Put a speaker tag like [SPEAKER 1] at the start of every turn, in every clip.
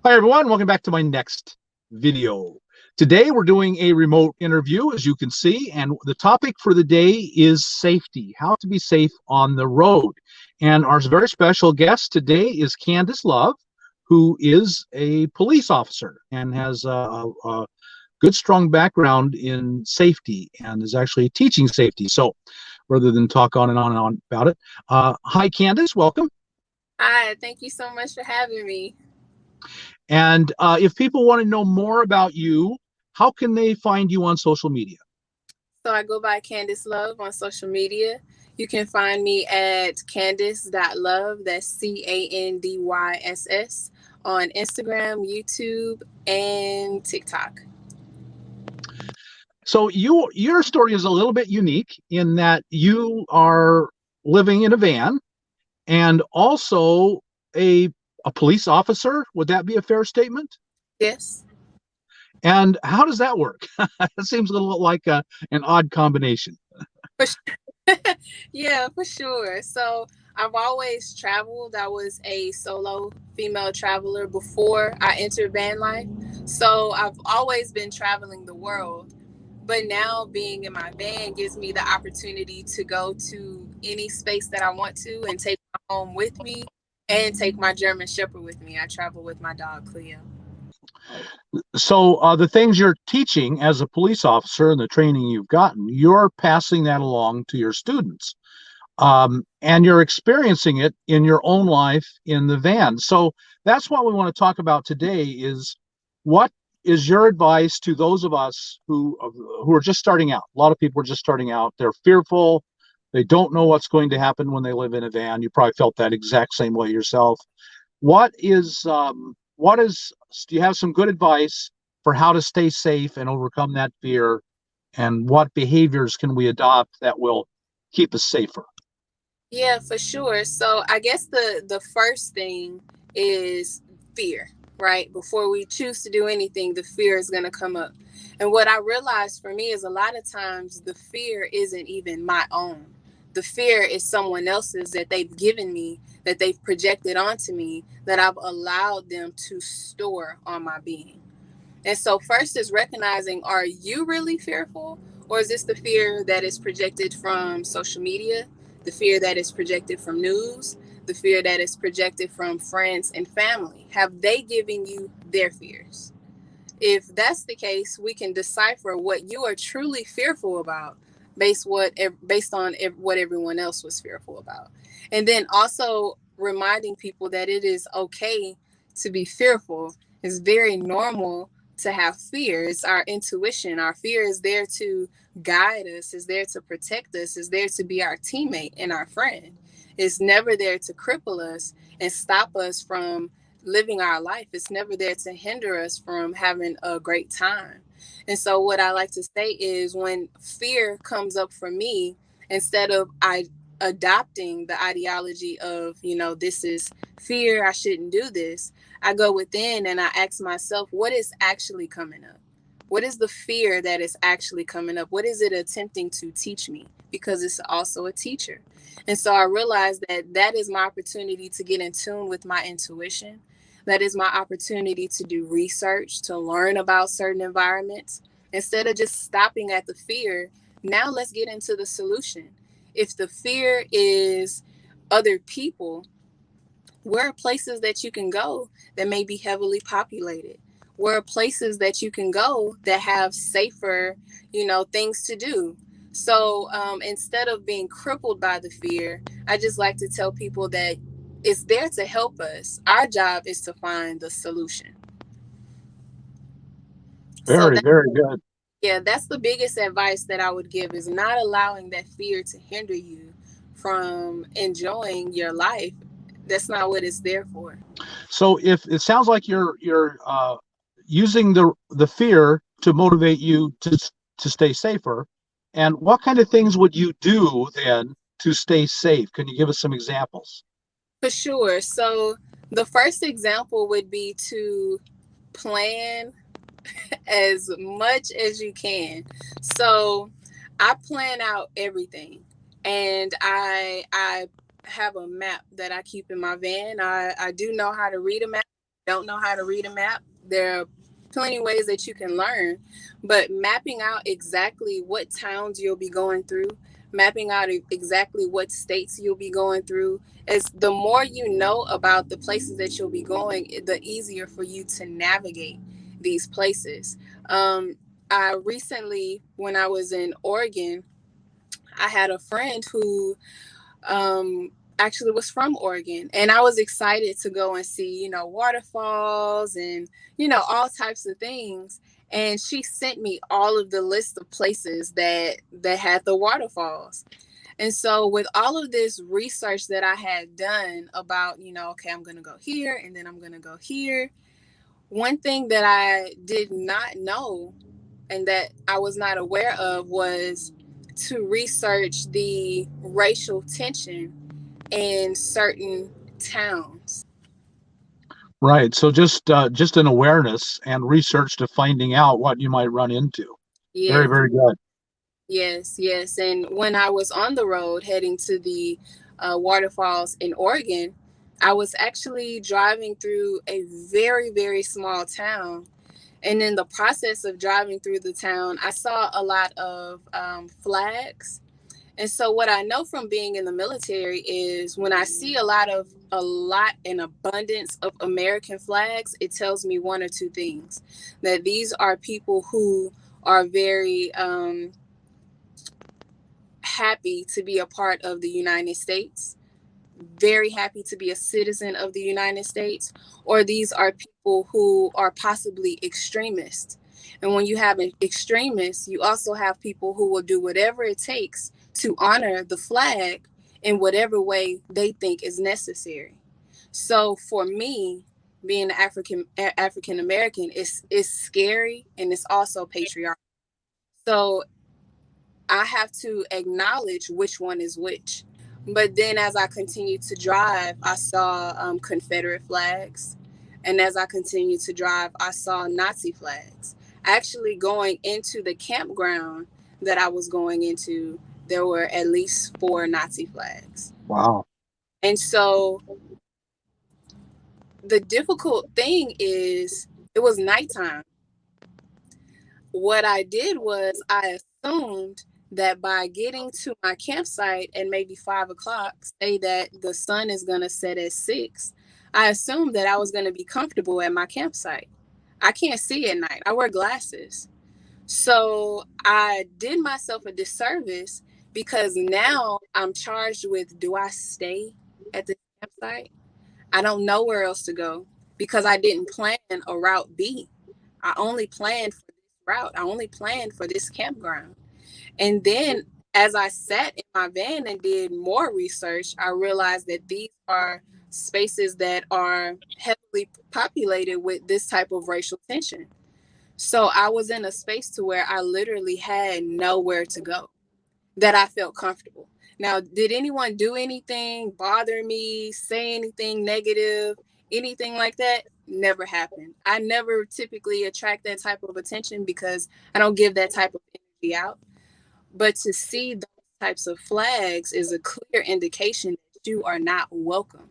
[SPEAKER 1] Hi, everyone. Welcome back to my next video. Today, we're doing a remote interview, as you can see, and the topic for the day is safety, how to be safe on the road. And our very special guest today is Candice Love, who is a police officer and has a good, strong background in safety and is actually teaching safety. So rather than talk on and on and on about it, hi, Candice. Welcome.
[SPEAKER 2] Hi, thank you so much for having me.
[SPEAKER 1] And if people want to know more about you, how can they find you on social media?
[SPEAKER 2] So I go by Candiss Love on social media. You can find me at candice.love, that's Candyss, on Instagram, YouTube, and TikTok.
[SPEAKER 1] So your story is a little bit unique in that you are living in a van and also a a police officer. Would that be a fair statement?
[SPEAKER 2] Yes.
[SPEAKER 1] And how does that work? It seems a little like an odd combination.
[SPEAKER 2] For Yeah, for sure. So I've always traveled. I was a solo female traveler before I entered van life. So I've always been traveling the world. But now being in my van gives me the opportunity to go to any space that I want to and take my home with me and take my German Shepherd with me. I travel with my dog Cleo.
[SPEAKER 1] So the things you're teaching as a police officer and the training you've gotten, you're passing that along to your students. And you're experiencing it in your own life in the van. So that's what we want to talk about today is what is your advice to those of us who are just starting out? A lot of people are just starting out. They're fearful. They don't know what's going to happen when they live in a van. You probably felt that exact same way yourself. What is do you have some good advice for how to stay safe and overcome that fear? And what behaviors can we adopt that will keep us safer?
[SPEAKER 2] Yeah, for sure. So I guess the first thing is fear, right? Before we choose to do anything, the fear is going to come up. And what I realized for me is a lot of times the fear isn't even my own. The fear is someone else's that they've given me, that they've projected onto me, that I've allowed them to store on my being. And so, first is recognizing, are you really fearful? Or is this the fear that is projected from social media, the fear that is projected from news, the fear that is projected from friends and family? Have they given you their fears? If that's the case, we can decipher what you are truly fearful about based on what everyone else was fearful about. And then also reminding people that it is okay to be fearful. It's very normal to have fear. It's our intuition. Our fear is there to guide us, is there to protect us, is there to be our teammate and our friend. It's never there to cripple us and stop us from living our life. It's never there to hinder us from having a great time. And so, what I like to say is when fear comes up for me, instead of adopting the ideology of, this is fear, I shouldn't do this, I go within and I ask myself, what is actually coming up? What is the fear that is actually coming up? What is it attempting to teach me? Because it's also a teacher. And so I realized that that is my opportunity to get in tune with my intuition. That is my opportunity to do research, to learn about certain environments. Instead of just stopping at the fear, now let's get into the solution. If the fear is other people, where are places that you can go that may be heavily populated? Where are places that you can go that have safer, things to do? So instead of being crippled by the fear, I just like to tell people that it's there to help us. Our job is to find the solution. So
[SPEAKER 1] Very,
[SPEAKER 2] that,
[SPEAKER 1] very good.
[SPEAKER 2] yeah, that's the biggest advice that I would give is not allowing that fear to hinder you from enjoying your life. That's not what it's there for.
[SPEAKER 1] So if it sounds like you're using the fear to motivate you to stay safer, and what kind of things would you do then to stay safe? Can you give us some examples?
[SPEAKER 2] For sure. So the first example would be to plan as much as you can. So I plan out everything, and I have a map that I keep in my van. I do know how to read a map. don't know how to read a map, there are plenty of ways that you can learn. But mapping out exactly what towns you'll be going through, mapping out exactly what states you'll be going through, is the more you know about the places that you'll be going, the easier for you to navigate these places. I recently, when I was in Oregon, I had a friend who actually was from Oregon, and I was excited to go and see, waterfalls and, all types of things. And she sent me all of the list of places that had the waterfalls. And so with all of this research that I had done about, okay, I'm going to go here and then I'm going to go here. One thing that I did not know and that I was not aware of was to research the racial tension in certain towns.
[SPEAKER 1] Right. So just an awareness and research to finding out what you might run into. Very,
[SPEAKER 2] Yes,
[SPEAKER 1] very good.
[SPEAKER 2] yes, yes. And when I was on the road heading to the waterfalls in Oregon, I was actually driving through a very, very small town. And in the process of driving through the town, I saw a lot of flags. And so what I know from being in the military is when I see a lot in abundance of American flags, it tells me one or two things. That these are people who are very happy to be a part of the United States, very happy to be a citizen of the United States, or these are people who are possibly extremists. And when you have an extremist, you also have people who will do whatever it takes to honor the flag in whatever way they think is necessary. So for me, being African American is scary, and it's also patriarchal. So I have to acknowledge which one is which. But then as I continued to drive, I saw Confederate flags. And as I continued to drive, I saw Nazi flags. Actually, going into the campground that I was going into, there were at least four Nazi flags.
[SPEAKER 1] Wow.
[SPEAKER 2] And so the difficult thing is it was nighttime. What I did was I assumed that by getting to my campsite at maybe 5 o'clock, say that the sun is going to set at 6, I assumed that I was going to be comfortable at my campsite. I can't see at night, I wear glasses. So I did myself a disservice because now I'm charged with, do I stay at the campsite? I don't know where else to go because I didn't plan a route B. I only planned for this route. I only planned for this campground. And then as I sat in my van and did more research, I realized that these are spaces that are heavily populated with this type of racial tension. So I was in a space to where I literally had nowhere to go that I felt comfortable. Now, did anyone do anything, bother me, say anything negative, anything like that? Never happened. I never typically attract that type of attention because I don't give that type of energy out. But to see those types of flags is a clear indication that you are not welcome.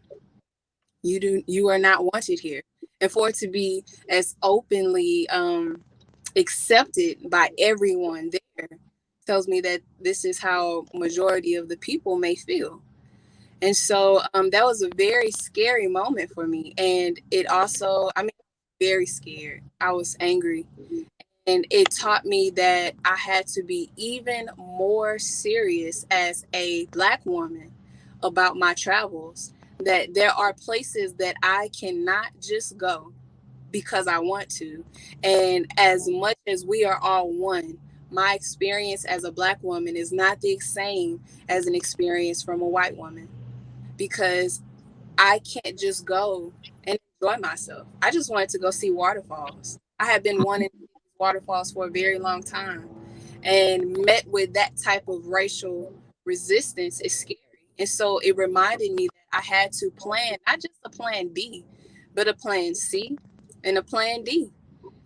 [SPEAKER 2] You are not wanted here. And for it to be as openly accepted by everyone there tells me that this is how majority of the people may feel. And so that was a very scary moment for me. And it also, I mean, very scared. I was angry. And it taught me that I had to be even more serious as a Black woman about my travels. That there are places that I cannot just go because I want to. And as much as we are all one, my experience as a Black woman is not the same as an experience from a white woman because I can't just go and enjoy myself. I just wanted to go see waterfalls. I had been wanting to see waterfalls for a very long time, and met with that type of racial resistance is scary. And so it reminded me that I had to plan not just a plan B, but a plan C and a plan D.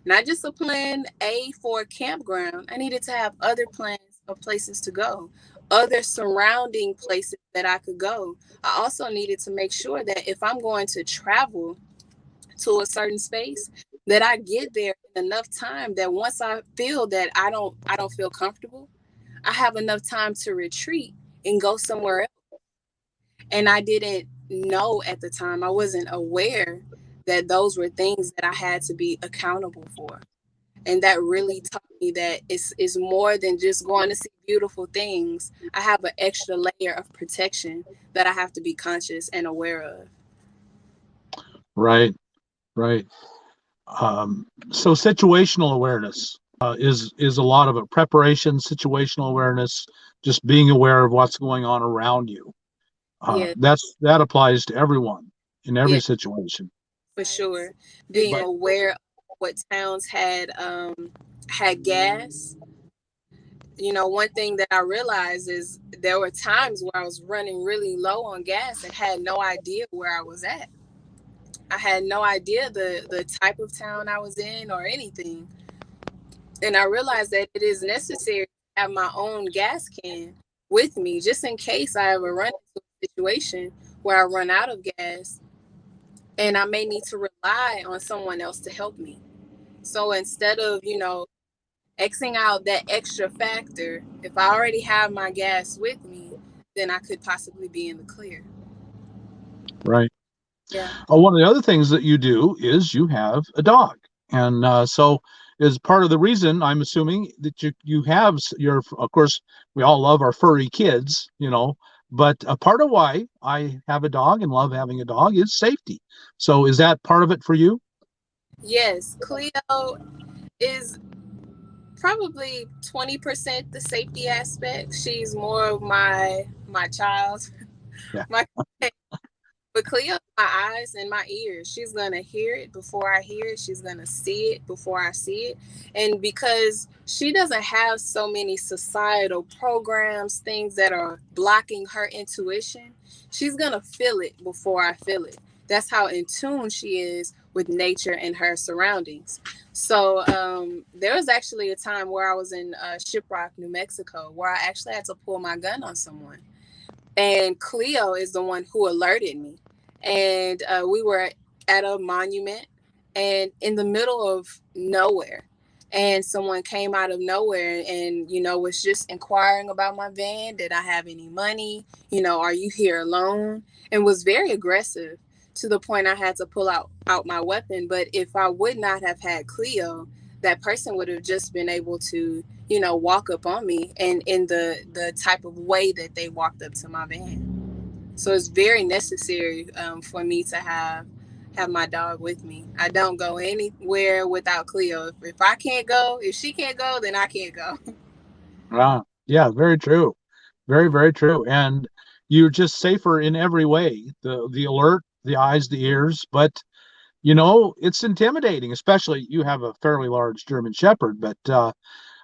[SPEAKER 2] Not just a plan A for a campground. I needed to have other plans of places to go, other surrounding places that I could go. I also needed to make sure that if I'm going to travel to a certain space, that I get there in enough time that once I feel that I don't feel comfortable, I have enough time to retreat and go somewhere else. And I didn't know at the time, I wasn't aware that those were things that I had to be accountable for. And that really taught me that it's more than just going to see beautiful things. I have an extra layer of protection that I have to be conscious and aware of.
[SPEAKER 1] Right, right. So situational awareness is a lot of it. Preparation, situational awareness, just being aware of what's going on around you.
[SPEAKER 2] Yeah,
[SPEAKER 1] That applies to everyone in every
[SPEAKER 2] yeah,
[SPEAKER 1] situation.
[SPEAKER 2] for sure. Being
[SPEAKER 1] But
[SPEAKER 2] aware of what towns had gas. One thing that I realized is there were times where I was running really low on gas and had no idea where I was at. I had no idea the type of town I was in or anything. And I realized that it is necessary to have my own gas can with me just in case I ever run into a situation where I run out of gas and I may need to rely on someone else to help me. So instead of, Xing out that extra factor, if I already have my gas with me, then I could possibly be in the clear.
[SPEAKER 1] right.
[SPEAKER 2] Yeah.
[SPEAKER 1] One of the other things that you do is you have a dog, and so is part of the reason I'm assuming that you have your. Of course, we all love our furry kids, but a part of why I have a dog and love having a dog is safety. So is that part of it for you?
[SPEAKER 2] Yes, Cleo is probably 20% the safety aspect. She's more of my child,
[SPEAKER 1] Yeah.
[SPEAKER 2] my but Cleo, my eyes and my ears. She's gonna hear it before I hear it. She's gonna see it before I see it. And because she doesn't have so many societal programs, things that are blocking her intuition, she's gonna feel it before I feel it. That's how in tune she is with nature and her surroundings. So there was actually a time where I was in Shiprock, New Mexico, where I actually had to pull my gun on someone, and Cleo is the one who alerted me. And we were at a monument and in the middle of nowhere. And someone came out of nowhere and, was just inquiring about my van. Did I have any money? Are you here alone? And was very aggressive to the point I had to pull out my weapon. But if I would not have had Cleo, that person would have just been able to walk up on me and in the type of way that they walked up to my van. So it's very necessary for me to have my dog with me. I don't go anywhere without Cleo. If I can't go, if she can't go, then I can't go.
[SPEAKER 1] Yeah, very true. Very, very true. And you're just safer in every way. The alert, the eyes, the ears, but it's intimidating, especially you have a fairly large German Shepherd, but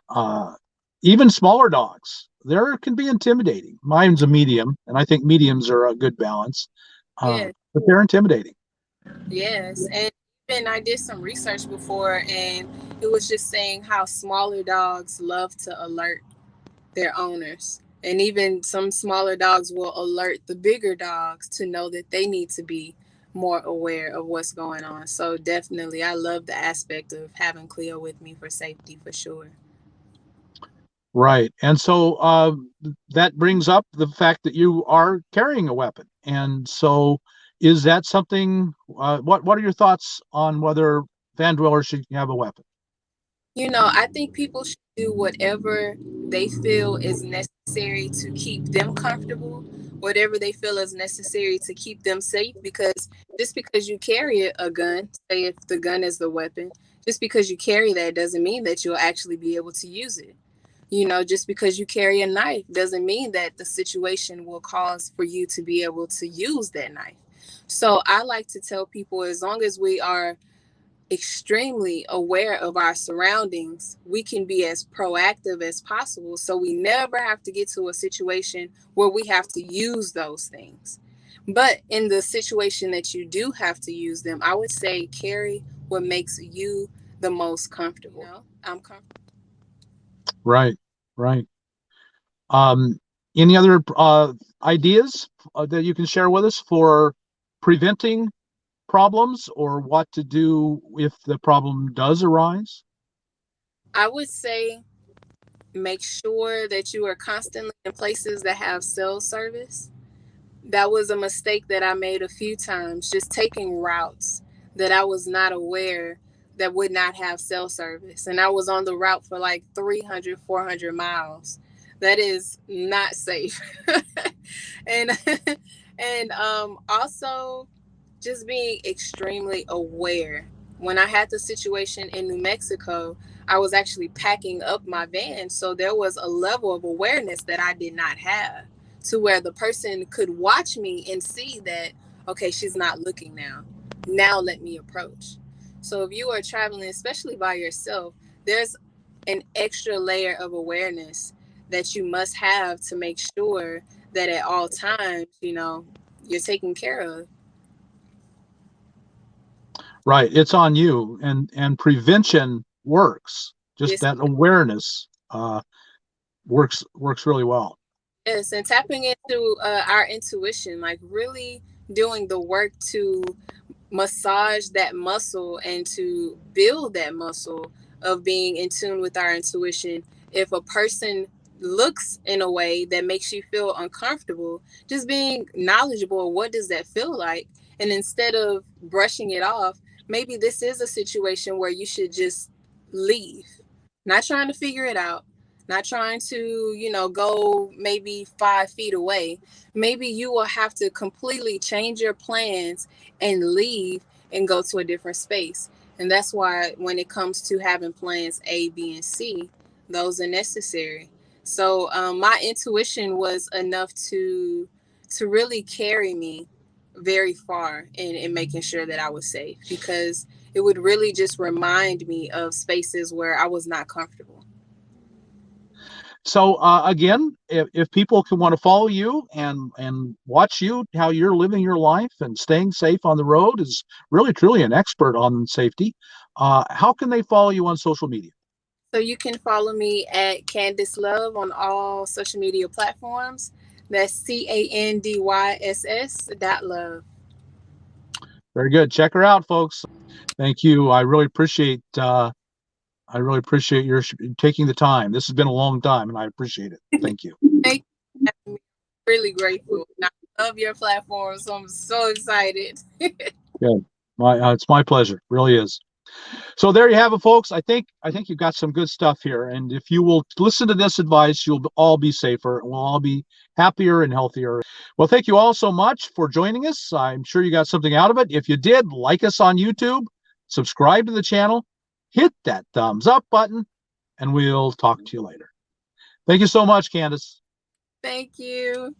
[SPEAKER 1] uh, even smaller dogs, there can be intimidating. Mine's a medium, and I think mediums are a good balance,
[SPEAKER 2] Yeah.
[SPEAKER 1] but they're intimidating.
[SPEAKER 2] Yes. And even I did some research before, and it was just saying how smaller dogs love to alert their owners. And even some smaller dogs will alert the bigger dogs to know that they need to be more aware of what's going on. So definitely, I love the aspect of having Cleo with me for safety for sure.
[SPEAKER 1] Right. And so that brings up the fact that you are carrying a weapon. And so is that something, what are your thoughts on whether van dwellers should have a weapon?
[SPEAKER 2] I think people should do whatever they feel is necessary to keep them comfortable, whatever they feel is necessary to keep them safe. Because just because you carry a gun, say if the gun is the weapon, just because you carry that doesn't mean that you'll actually be able to use it. Just because you carry a knife doesn't mean that the situation will cause for you to be able to use that knife. So I like to tell people, as long as we are extremely aware of our surroundings, we can be as proactive as possible so we never have to get to a situation where we have to use those things. But in the situation that you do have to use them, I would say carry what makes you the most comfortable. I'm comfortable.
[SPEAKER 1] Right. Right. Um, any other ideas that you can share with us for preventing problems or what to do if the problem does arise?
[SPEAKER 2] I would say make sure that you are constantly in places that have cell service. That was a mistake that I made a few times, just taking routes that I was not aware that would not have cell service. And I was on the route for like 300, 400 miles. That is not safe. and also just being extremely aware. When I had the situation in New Mexico, I was actually packing up my van. So there was a level of awareness that I did not have, to where the person could watch me and see that, okay, she's not looking now. Now let me approach. So if you are traveling, especially by yourself, there's an extra layer of awareness that you must have to make sure that at all times, you're taken care of.
[SPEAKER 1] Right. It's on you, and prevention works. Just
[SPEAKER 2] Yes,
[SPEAKER 1] that awareness works really well.
[SPEAKER 2] yes, and tapping into our intuition, like really doing the work to massage that muscle and to build that muscle of being in tune with our intuition. If a person looks in a way that makes you feel uncomfortable, just being knowledgeable of what does that feel like, and instead of brushing it off, maybe this is a situation where you should just leave, not trying to figure it out, not trying to go maybe 5 feet away. Maybe you will have to completely change your plans and leave and go to a different space. And that's why when it comes to having plans A, B, and C, those are necessary. So my intuition was enough to really carry me very far in making sure that I was safe, because it would really just remind me of spaces where I was not comfortable.
[SPEAKER 1] So again, if people can want to follow you and watch you, how you're living your life and staying safe on the road, is really truly an expert on safety. How can they follow you on social media?
[SPEAKER 2] So you can follow me at Candiss Love on all social media platforms. That's CANDYSS.love.
[SPEAKER 1] Very good. Check her out, folks. Thank you. I really appreciate your taking the time. This has been a long time, and I appreciate it. Thank you.
[SPEAKER 2] Thank you. I'm really grateful. I love your platform, so I'm so excited.
[SPEAKER 1] Good. It's my pleasure. It really is. So there you have it, folks. I think you've got some good stuff here, and if you will listen to this advice, you'll all be safer, and we'll all be happier and healthier. Well, thank you all so much for joining us. I'm sure you got something out of it. If you did, like us on YouTube, subscribe to the channel, hit that thumbs up button, and we'll talk to you later. Thank you so much, Candice.
[SPEAKER 2] Thank you.